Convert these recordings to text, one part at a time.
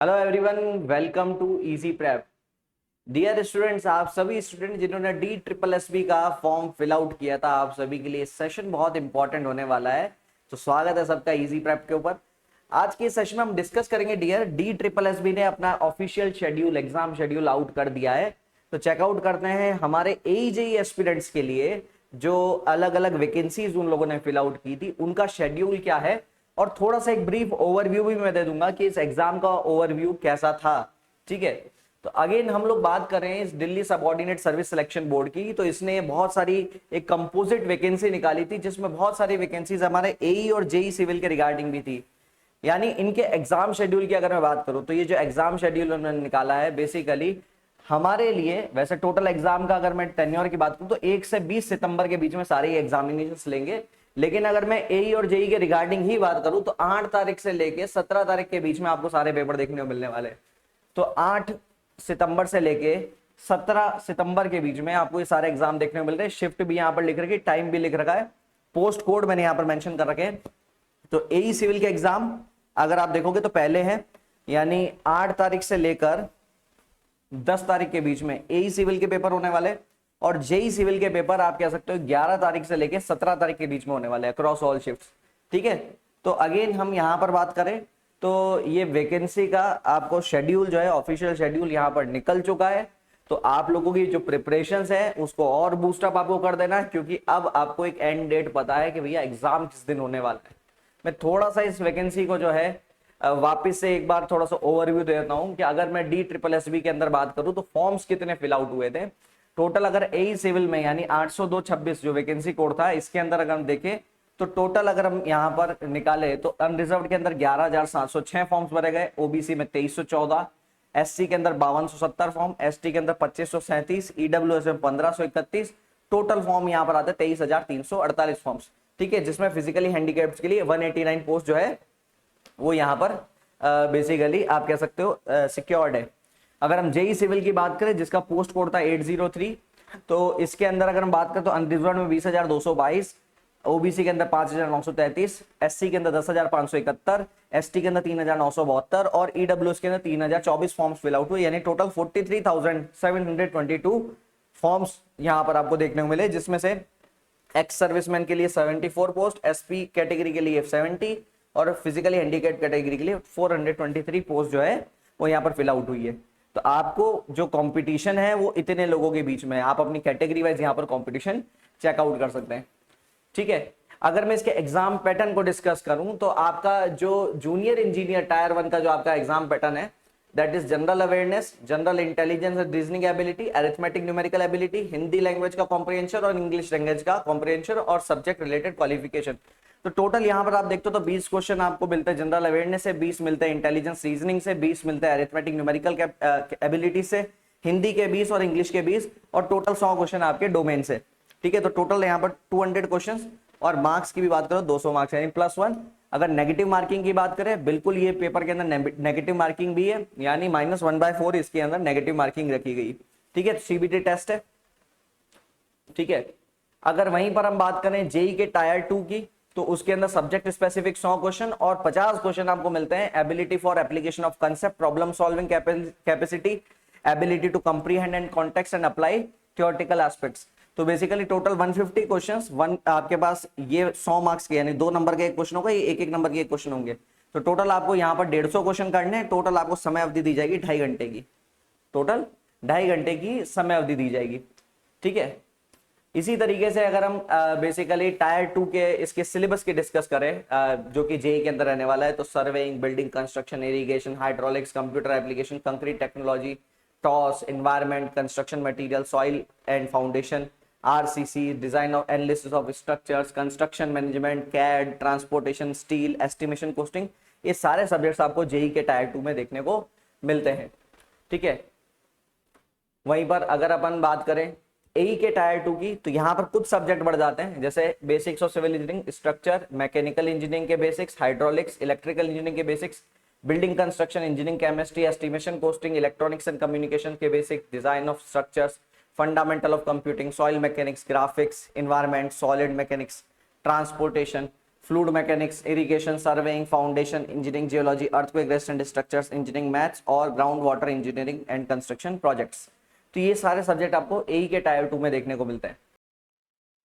Hello everyone, welcome to Easy Prep. Dear students, आप सभी student जिन्होंने डी ट्रिपल एस बी का form fill out किया था, आप सभी के लिए सेशन बहुत इंपॉर्टेंट होने वाला है। तो स्वागत है सबका इजी प्रेप के ऊपर। आज के सेशन में हम डिस्कस करेंगे dear, D triple S B ने अपना official schedule, exam schedule out कर दिया है। तो चेकआउट करते हैं हमारे एजेई एस्पिरेंट्स के लिए जो अलग अलग वैकेंसीज उन लोगों ने फिल आउट की थी, उनका शेड्यूल क्या है, और थोड़ा सा एक ब्रीफ ओवरव्यू भी मैं दे दूंगा कि इस एग्जाम का ओवरव्यू कैसा था। ठीक है, तो अगेन हम लोग बात कर रहे हैं इस Delhi subordinate service selection board की। तो इसने बहुत सारी एक कंपोजिट वैकेंसी निकाली थी, जिसमें बहुत सारी वैकेंसीज हमारे एई और जेई सिविल के रिगार्डिंग भी थी। यानी इनके एग्जाम शेड्यूल की अगर मैं बात करूं तो ये जो एग्जाम शेड्यूल उन्होंने निकाला है बेसिकली हमारे लिए, वैसे टोटल एग्जाम का अगर मैं टेन्योर की बात करूं तो 1 से 20 सितंबर के बीच में सारे एग्जामिनेशन लेंगे। लेकिन अगर मैं एई और जेई के रिगार्डिंग ही बात करूं तो 8 तारीख से लेके 17 तारीख के बीच में आपको सारे पेपर देखने को मिलने वाले। तो 8 सितंबर से लेके 17 सितंबर के बीच में आपको ये सारे एग्जाम देखने को मिल रहे हैं। शिफ्ट भी यहाँ पर लिख रखी है, टाइम भी लिख रखा है, पोस्ट कोड मैंने यहाँ पर मेंशन कर रखे हैं। तो एई सिविल के एग्जाम अगर आप देखोगे तो पहले हैं, यानी 8 तारीख से लेकर 10 तारीख के बीच में एई सिविल के पेपर होने वाले, और जेई सिविल के पेपर आप कह सकते हो 11 तारीख से लेके 17 तारीख के बीच में होने वाले अक्रॉस ऑल शिफ्ट्स। ठीक है, तो अगेन हम यहां पर बात करें तो ये वैकेंसी का आपको शेड्यूल जो है, ऑफिशियल शेड्यूल यहां पर निकल चुका है। तो आप लोगों की जो प्रिपरेशंस है उसको और बूस्टअप आपको कर देना है, क्योंकि अब आपको एक एंड डेट पता है कि भैया एग्जाम किस दिन होने वाला है। मैं थोड़ा सा इस वैकेंसी को जो है वापस से एक बार थोड़ा सा ओवरव्यू दे देता हूं कि अगर मैं डी ट्रिपल एस बी के अंदर बात करूं तो फॉर्म्स कितने फिल आउट हुए थे टोटल। अगर एई सिविल में यानी 802-26 जो वैकेंसी कोड था, इसके अंदर अगर हम देखें तो टोटल अगर हम यहां पर निकाले तो अनरिजर्व के अंदर 11,706 फॉर्म्स भरे गए, ओबीसी में 2314, एससी के अंदर 5270 फॉर्म, एसटी के अंदर 2537, ईडब्ल्यूएस में 1531, टोटल फॉर्म यहां पर आते 23,348 फॉर्म्स। ठीक है, जिसमें फिजिकली हैंडीकैप्ड के लिए 189 पोस्ट जो है वो यहाँ पर बेसिकली आप कह सकते हो सिक्योर्ड है। अगर हम जेई सिविल की बात करें जिसका पोस्ट कोड था 803, तो इसके अंदर अगर हम बात करें तो अनरिजर्व में 20,222, ओबीसी के अंदर 5,933, एससी के अंदर 10,571, एसटी के अंदर 3,972 और ईडब्ल्यूएस के अंदर 3,024 फॉर्म्स फिल आउट हुए, यानी टोटल 43,722 फॉर्म्स यहाँ पर आपको देखने को मिले, जिसमें से एक्स सर्विसमैन के लिए 74 पोस्ट, एसपी कैटेगरी के लिए 70 और फिजिकली हैंडीकैप्ड कैटेगरी के लिए 423 पोस्ट जो है वो यहाँ पर फिल आउट हुई है। तो आपको जो कंपटीशन है वो इतने लोगों के बीच में है, आप अपनी कैटेगरी वाइज यहाँ पर कंपटीशन चेकआउट कर सकते हैं। ठीक है, अगर मैं इसके एग्जाम पैटर्न को डिस्कस करूं तो आपका जो जूनियर इंजीनियर टायर 1 का जो आपका एग्जाम पैटर्न है, that is general awareness, general intelligence and reasoning ability, arithmetic numerical ability, Hindi language का कॉम्प्रिहेंशन और इंग्लिश लैंग्वेज का कॉम्प्रिहेंशन और सब्जेक्ट रिलेटेड क्वालिफिकेशन। तो टोटल यहां पर आप देखते हो तो 20 क्वेश्चन आपको मिलते हैं जनरल अवेयरनेस से, 20 मिलते हैं इंटेलिजेंस रीजनिंग से, 20 मिलते हैं अरिथमेटिक न्यूमेरिकल एबिलिटी से, हिंदी के 20 और इंग्लिश के 20, और टोटल 100 क्वेश्चन आपके डोमेन से। ठीक है, तो टोटल यहाँ पर 200 क्वेश्चन, और मार्क्स की भी बात करो 200 मार्क्स यानी +1। अगर नेगेटिव मार्किंग की बात करें, बिल्कुल ये पेपर के अंदर नेगेटिव मार्किंग भी है, यानी -1/4 इसके अंदर नेगेटिव मार्किंग रखी गई। ठीक है, सीबीटी टेस्ट है। ठीक है, अगर वहीं पर हम बात करें जेई के टायर 2 की, तो उसके अंदर सब्जेक्ट स्पेसिफिक 100 क्वेश्चन और 50 क्वेश्चन आपको मिलते हैं ability for application of concept, problem solving capacity, ability to comprehend and context and apply theoretical aspects. तो बेसिकली टोटल 150 क्वेश्चंस, वन आपके पास ये 100 मार्क्स के, यानी 2 नंबर के एक क्वेश्चन होगा, ये एक नंबर के एक क्वेश्चन होंगे। तो टोटल आपको यहाँ पर 150 क्वेश्चन करने हैं। टोटल आपको समय अवधि दी जाएगी 2.5 घंटे की, टोटल 2.5 घंटे की समय अवधि दी जाएगी। ठीक है, इसी तरीके से अगर हम बेसिकली टायर 2 के इसके सिलेबस की डिस्कस करें जो कि जेई के अंदर रहने वाला है, तो surveying, building construction, irrigation, hydraulics, computer application, concrete technology, TOS, environment, construction material, soil and foundation, RCC, design of analysis of structures, construction management, CAD, transportation, steel, estimation, costing, ये सारे सब्जेक्ट्स आपको JEE के tyre 2 में देखने को मिलते हैं। ठीक है, वहीं पर अगर अपन बात करें एई के टायर 2 की, तो यहाँ पर कुछ सब्जेक्ट बढ़ जाते हैं, जैसे basics of civil engineering, structure, mechanical engineering के बेसिक्स, हाइड्रोलिक्स, इलेक्ट्रिकल इंजीनियरिंग के basics, building construction engineering, chemistry, estimation, costing, electronics and communication के basics, design of structures, fundamental of computing, soil mechanics, graphics, environment, solid mechanics, transportation, fluid mechanics, irrigation, surveying, foundation engineering, geology, earthquake resistant structures engineering, maths और ground water engineering and construction projects. तो ये सारे subject आपको एई के tyre 2 में देखने को मिलते हैं।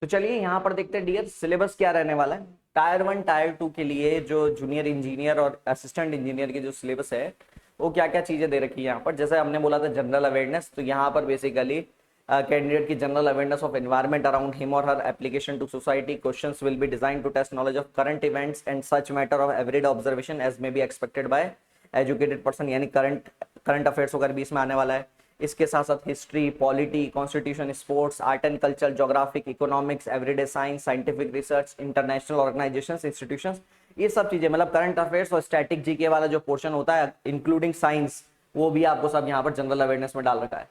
तो चलिए यहाँ पर देखते हैं डियर सिलेबस क्या रहने वाला है। टायर 1 टायर 2 के लिए जो जूनियर इंजीनियर और असिस्टेंट इंजीनियर की जो सिलेबस है वो क्या क्या चीजें दे रखी है यहाँ पर। जैसे हमने बोला था जनरल अवेयरनेस, तो यहाँ पर बेसिकली कैंडिडेट की general awareness of environment around him और हर application to society, questions will be design to test knowledge of current events and such matter of everyday observation as may be expected by educated person, यानी current affairs वगैरह भी इसमें आने वाला है। इसके साथ साथ history, polity, constitution, sports, art and culture, geographic, economics, everyday science, scientific research, international organisations, institutions, ये सब चीजें मतलब करंट अफेयर्स और स्टैटिक जीके वाला जो पोर्शन होता है इंक्लूडिंग साइंस, वो भी आपको सब यहाँ पर जनरल अवेयरनेस में डाल रखा है।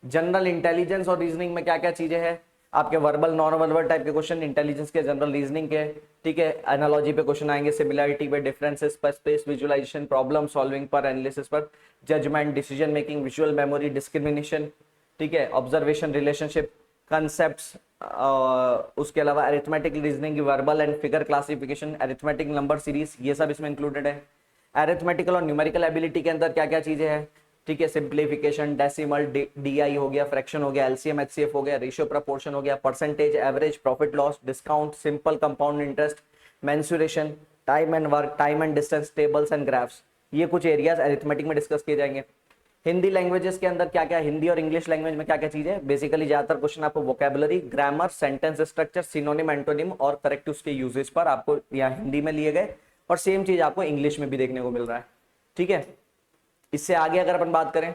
जनरल इंटेलिजेंस और रीजनिंग में क्या क्या चीजें हैं, आपके वर्बल नॉन वर्बल टाइप के क्वेश्चन, इंटेलिजेंस के, जनरल रीजनिंग के, ठीक है, एनालॉजी पे क्वेश्चन आएंगे, सिमिलरिटी पे, डिफरेंसेस पर, स्पेस विजुअलाइजेशन, प्रॉब्लम सॉल्विंग पर, एनालिसिस पर, judgement, decision making, visual memory, discrimination, ठीक है, ऑब्जर्वेशन, रिलेशनशिप, कंसेप्ट्स, उसके अलावा अरिथमेटिक रीजनिंग की verbal and figure classification, arithmetic number series, ये सब इसमें इंक्लूडेड है। अरिथमेटिकल और न्यूमेरिकल एबिलिटी के अंदर क्या क्या चीजें हैं, ठीक है, सिंप्लीफिकेशन, डेसिमल, डीआई हो गया, फ्रैक्शन हो गया, एलसीएम एचसीएफ हो गया, रेशियो प्रपोर्शन हो गया, percentage, average, profit loss, discount, simple compound interest, mensuration, time and work, time and distance, tables and graphs, ये कुछ एरियाज अरिथमेटिक में डिस्कस किए जाएंगे। हिंदी लैंग्वेजेस के अंदर क्या क्या, हिंदी और इंग्लिश लैंग्वेज में क्या क्या चीजें, बेसिकली ज्यादातर क्वेश्चन आपको vocabulary, grammar, sentence structure, synonym, antonym और करेक्टिव्स के यूजेज पर आपको यहाँ हिंदी में लिए गए, और सेम चीज आपको इंग्लिश में भी देखने को मिल रहा है, ठीक है। इससे आगे अगर अपन बात करें,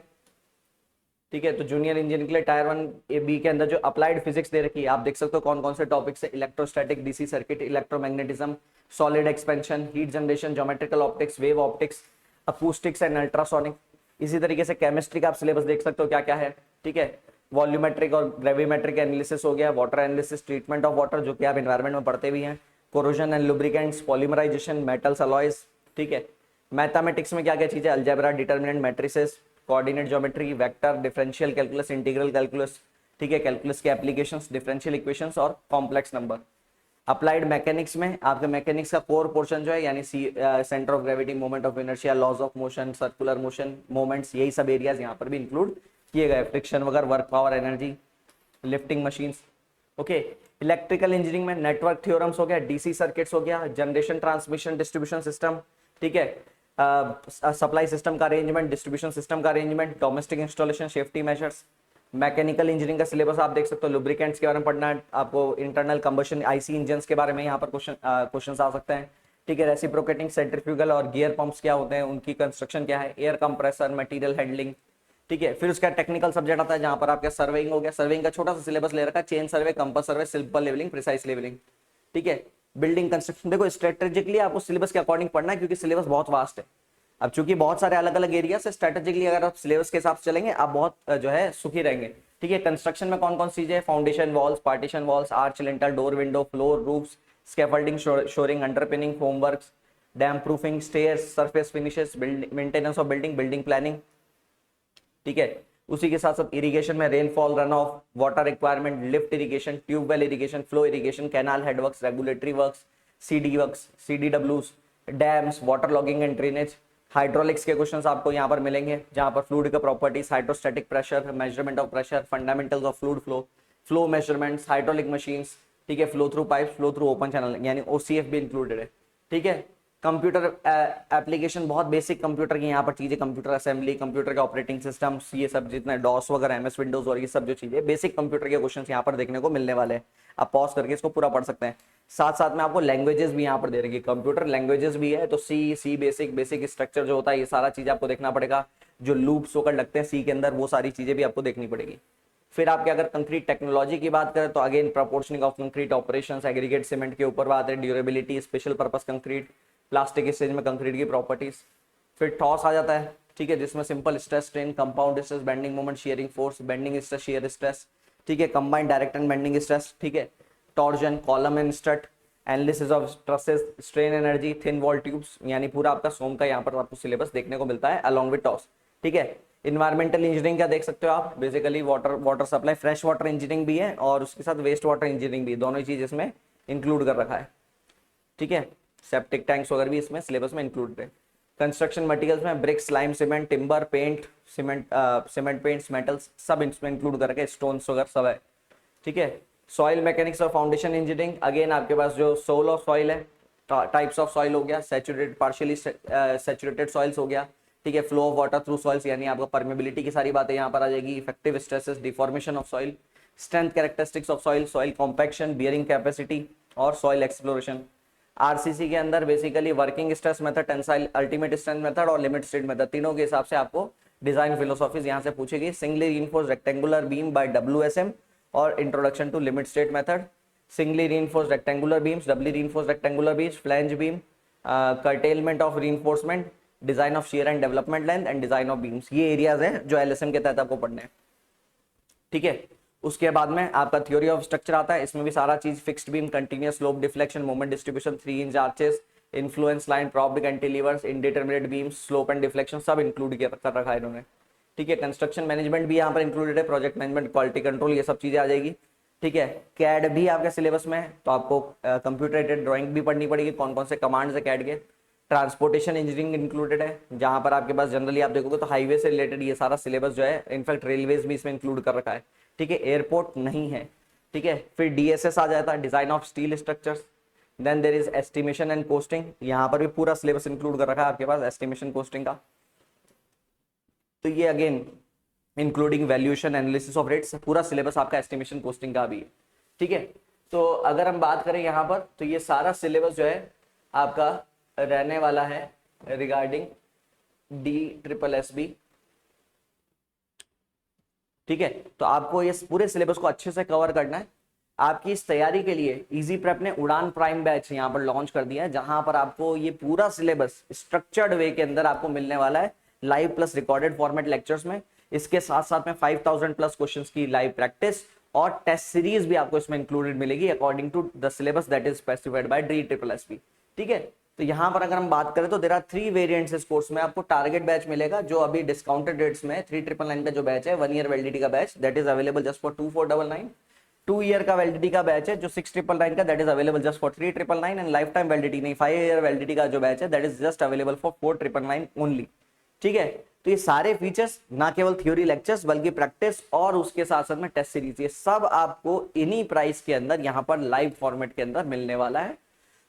ठीक है, तो जूनियर इंजीनियरिंग के लिए टायर 1 ए बी के अंदर जो अप्लाइड फिजिक्स दे रखी है, आप देख सकते हो कौन कौन से टॉपिक्स है, electrostatic, DC circuit, electromagnetism, solid expansion, heat generation, geometrical optics, wave optics, acoustics and ultrasonic. इसी तरीके से केमिस्ट्री का आप सिलेबस देख सकते हो क्या क्या है, ठीक है, वॉल्यूमेट्रिक और ग्रेविमेट्रिक एनालिसिस हो गया, water analysis, treatment of water जो कि आप एनवायरमेंट में पढ़ते भी हैं, corrosion and lubricants, polymerisation, metals, alloys, ठीक है। मैथमेटिक्स में क्या क्या चीजें, algebra, determinant, matrices, coordinate geometry, vector, differential calculus, integral calculus, ठीक है, कैलकुलस के एप्लीकेशंस, डिफरेंशियल इक्वेशंस और कॉम्प्लेक्स नंबर। अप्लाइड मैकेनिक्स में आपके मैकेनिक्स का कोर पोर्शन जो है, यानी centre of gravity, moment of inertia, laws of motion, circular motion, moments, यही सब एरियाज यहाँ पर भी इंक्लूड किए गए, फ्रिक्शन वगैरह, work power, energy, lifting machines, okay. Electrical engineering में नेटवर्क थ्योरम्स हो गया, डीसी सर्किट्स हो गया, जनरेशन, ट्रांसमिशन, डिस्ट्रीब्यूशन सिस्टम, ठीक है, सप्लाई सिस्टम का अरेंजमेंट, डिस्ट्रीब्यूशन सिस्टम का arrangement, domestic installation, safety measures. Mechanical engineering का सिलेबस आप देख सकते हो, लुब्रिकेंट्स के बारे में पढ़ना है आपको, इंटरनल कंबशन आईसी इंजन्स के बारे में यहाँ पर क्वेश्चन आ सकते हैं, ठीक है, रेसिप्रोकेटिंग, सेंट्रीफ्यूगल और गियर पंप्स क्या होते हैं, उनकी कंस्ट्रक्शन क्या है, एयर कंप्रेसर, मटेरियल हैंडलिंग, ठीक है। फिर उसका टेक्निकल सब्जेक्ट आता है जहां पर आपका सर्वेइंग हो गया, सर्वेइंग का छोटा सा सिलेबस ले रखा है, chain survey, compass survey, simple levelling, precise levelling, ठीक है। बिल्डिंग कंस्ट्रक्शन, देखो स्ट्रेटेजिकली आपको सिलेबस के अकॉर्डिंग पढ़ना है क्योंकि सिलेबस बहुत वास्ट है। अब चूंकि बहुत सारे अलग अलग एरिया से स्ट्रेटेजिकली अगर आप सिलेबस के हिसाब से चलेंगे आप बहुत जो है सुखी रहेंगे, ठीक है। कंस्ट्रक्शन में कौन कौन सी चीजें, foundation walls, partition walls, arch, lintel, door, window, floor, roofs, scaffolding, shoring, underpinning, homeworks, damp proofing, stairs, surface finishes, maintenance of building, building planning, ठीक है। उसी के साथ साथ इरिगेशन में rainfall, run off, water requirement, lift irrigation, tubewell irrigation, flow irrigation, canal headworks, regulatory works, सीडीडब्ल्यूज, dams, water logging and drainage, hydraulics के questions आपको यहाँ पर मिलेंगे जहां पर फ्लूइड का properties, hydrostatic pressure, measurement of pressure, fundamentals of fluid flow, flow measurements, hydraulic machines, ठीक है, flow through pipe, flow through open channel, यानी ओसीएफ भी इंक्लूडेड है, ठीक है। कंप्यूटर एप्लीकेशन, बहुत बेसिक कंप्यूटर की यहाँ पर चीजें, कंप्यूटर असेंबली, कंप्यूटर के ऑपरेटिंग सिस्टम्स, ये सब जितने डॉस वगैरह, एमएस विंडोज और ये सब जो चीजें बेसिक कंप्यूटर के क्वेश्चंस यहाँ पर देखने को मिलने वाले हैं। आप पॉज करके इसको पूरा पढ़ सकते हैं। साथ साथ में आपको लैंग्वेजेस भी यहाँ पर दे रही है, कंप्यूटर लैंग्वेजेस भी है, तो सी बेसिक स्ट्रक्चर जो होता है, ये सारा चीज आपको देखना पड़ेगा। जो लूप्स होकर लगते हैं सी के अंदर, वो सारी चीजें भी आपको देखनी पड़ेगी। फिर आपके अगर कंक्रीट टेक्नोलॉजी की बात करें तो again proportioning of concrete operations, aggregate cement के ऊपर बात है, durability, special purpose concrete, plastic stage में कंक्रीट की प्रॉपर्टीज। फिर टॉस आ जाता है, ठीक है, जिसमें simple stress strain, compound stress, bending moment, shearing force, bending stress, shear stress, ठीक है, combined direct and bending stress, ठीक है, torsion, column and strut, analysis of stresses, strain energy, thin wall tubes, यानी पूरा आपका सोम का यहाँ पर आपको सिलेबस देखने को मिलता है अलॉन्ग विद टॉस, ठीक है। इन्वायरमेंटल इंजीनियरिंग का देख सकते हो आप, basically water supply, fresh water engineering भी है और उसके साथ वेस्ट वाटर इंजीनियरिंग भी, दोनों ही चीज इसमें इंक्लूड कर रखा है, ठीक है। सेप्टिक टैंक्स वगैरह भी इसमें सिलेबस में इंक्लूडेड है। कंस्ट्रक्शन मटेरियल्स में bricks, lime, cement, timber, paint, cement paints, metals सब इसमें इंक्लूड करके, स्टोन्स वगैरह सब है, ठीक है। सॉइल मैकेनिक्स और फाउंडेशन इंजीनियरिंग, अगेन आपके पास जो सोल ऑफ सॉइल है, टाइप्स ऑफ सॉइल हो गया, सैचुरेटेड, पार्शियली सैचुरेटेड सॉइल्स हो गया, ठीक है। Flow of water through soils, यानी आपको परमेबिलिटी की सारी बातें यहाँ पर आ जाएगी। Effective stresses, deformation of soil, strength characteristics of soil, soil compaction, bearing capacity और सॉइल एक्सप्लोरेशन। आरसीसी के अंदर basically working stress method, tensile ultimate strength method और लिमिट स्टेट मेथड, तीनों के हिसाब से आपको डिजाइन फिलोसॉफीज यहाँ से पूछेगी। Singly reinforced rectangular beam by WSM और introduction to limit state method, singly reinforced rectangular beams, doubly reinforced rectangular beams, flange beam, curtailment of reinforcement, design of shear and development length and design of beams, ये areas हैं जो LSM के तहत आपको पढ़ने हैं, ठीक है। उसके बाद में आपका थ्योरी ऑफ स्ट्रक्चर आता है, इसमें भी सारा चीज fixed beam, continuous slope, deflection, moment distribution, 3 hinged arches, influence line, propped cantilevers, indeterminate beams, slope and deflection सब इंक्लूड कर रखा है इन्होंने, ठीक है। कंस्ट्रक्शन मैनेजमेंट भी यहाँ पर इंक्लूडेड है, प्रोजेक्ट मैनेजमेंट, क्वालिटी कंट्रोल, ये सब चीजें आ जाएगी, ठीक है। कैड भी आपके सिलेबस में है, तो आपको कंप्यूटर एडेड ड्राइंग भी पढ़नी पड़ेगी, कौन कौन से कमांड्स है कैड के। ट्रांसपोर्टेशन इंजीनियरिंग इंक्लूडेड है, जहां पर आपके पास जनरली आप देखोगे तो हाईवे से रिलेटेड ये सारा सिलेबस जो है, इनफैक्ट रेलवेज भी इसमें इंक्लूड कर रखा है, ठीक है। एयरपोर्ट नहीं है, ठीक है। फिर डीएसएस आ जाता है, design of steel structures, then there is estimation and costing, यहाँ पर भी पूरा सिलेबस इंक्लूड कर रखा है आपके पास एस्टिमेशन कोस्टिंग का। तो ये again including valuation, analysis of rates, पूरा सिलेबस आपका एस्टिमेशन कोस्टिंग का भी है, ठीक है। तो अगर हम बात करें यहाँ पर, तो ये सारा सिलेबस जो है आपका रहने वाला है रिगार्डिंग DSSB, ठीक है। तो आपको ये पूरे सिलेबस को अच्छे से कवर करना है। आपकी इस तैयारी के लिए इजी प्रेप ने उड़ान प्राइम बैच यहाँ पर लॉन्च कर दिया है, जहां पर आपको ये पूरा सिलेबस स्ट्रक्चर्ड वे के अंदर आपको मिलने वाला है, live plus recorded format lectures में। इसके साथ साथ में 5000 प्लस क्वेश्चंस की लाइव प्रैक्टिस और टेस्ट सीरीज भी आपको इसमें इंक्लूडेड मिलेगी according to the syllabus that is specified by DSSB, ठीक है। तो यहाँ पर अगर हम बात करें तो देयर आर 3 वेरिएंट्स इस कोर्स में। आपको टारगेट बैच मिलेगा जो अभी डिस्काउंटेड रेट्स में 3999 का जो बैच है, 1 ईयर वैलिडिटी का batch, that is available just for 2499। 2 year का वैलिडिटी का बैच है जो 6999 का, that is available just for 3999। And life time validity नहीं, 5 ईयर वैलिडिटी का जो बैच है that is just available for 4999 only, ठीक है। तो ये सारे फीचर्स, ना केवल थ्योरी लेक्चर्स बल्कि प्रैक्टिस और उसके साथ साथ में टेस्ट सीरीज, ये सब आपको इन्हीं प्राइस के अंदर यहाँ पर लाइव फॉर्मेट के अंदर मिलने वाला है।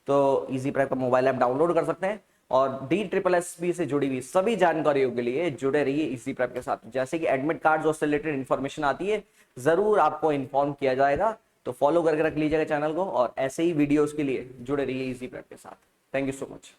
तो इजी प्रेप का मोबाइल ऐप डाउनलोड कर सकते हैं और DSSB से जुड़ी हुई सभी जानकारियों के लिए जुड़े रहिए इजी प्रेप के साथ। जैसे कि एडमिट कार्ड उससे रिलेटेड इन्फॉर्मेशन आती है जरूर आपको इन्फॉर्म किया जाएगा, तो फॉलो करके रख लीजिएगा चैनल को और ऐसे ही वीडियोस के लिए जुड़े रहिए इजी प्रेप के साथ। Thank you so much.